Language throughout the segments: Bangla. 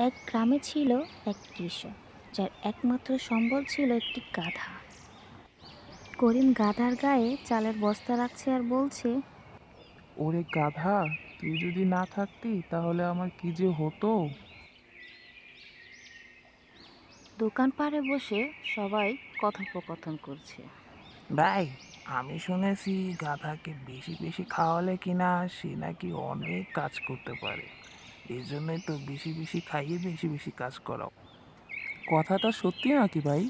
এক গ্রামে ছিল এক কৃষক, যার একমাত্র সম্বল ছিল একটি গাধা। করিম গাধার গায়ে চালের বস্তা রাখছে আর বলছে, ওরে গাধা, তুই যদি না থাকতি তাহলে আমার কি যে হতো। দোকান পাড়ে বসে সবাই কথোপকথন করছে। ভাই, আমি শুনেছি গাধাকে বেশি বেশি খাওয়ালে কিনা সে নাকি অনেক কাজ করতে পারে। এই জন্যই তো বেশি বেশি খাইয়ে বেশি বেশি কাজ করাও। কথাটা সত্যি নাকি ভাই?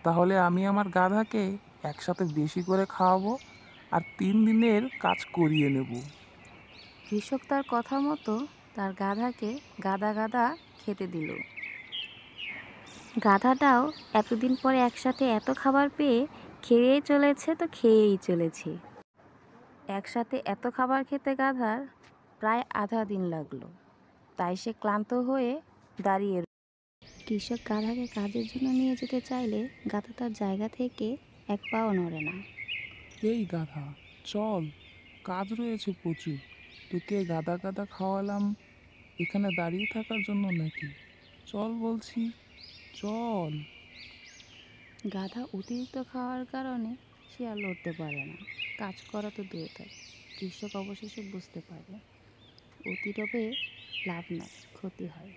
তাহলে আমি আমার গাধাকে একসাথে বেশি করে খাওয়াবো আর 3 দিনের কাজ করিয়ে নেব। কৃষক তার কথা মতো তার গাধাকে গাদা গাদা খেতে দিল। গাধাটাও এতদিন পরে একসাথে এত খাবার পেয়ে খেয়েই চলেছে তো খেয়েই চলেছে। একসাথে এত খাবার খেতে গাধার প্রায় আধা দিন লাগলো। তাই সে ক্লান্ত হয়ে দাঁড়িয়ে রইল। কৃষক গাধাকে কাজের জন্য নিয়ে যেতে চাইলে গাধা তার জায়গা থেকে এক পাও নড়ে না। এই গাধা, চল, কাজ রয়েছে প্রচুর। তোকে গাদা গাদা খাওয়ালাম এখানে দাঁড়িয়ে থাকার জন্য নাকি? চল বলছি, চল। গাধা অতিরিক্ত খাওয়ার কারণে সে আর লড়তে পারে না, কাজ করা তো দূরে থাক। কৃষক অবশেষে বুঝতে পারে অতিরবে লাভ নয়, ক্ষতি হয়।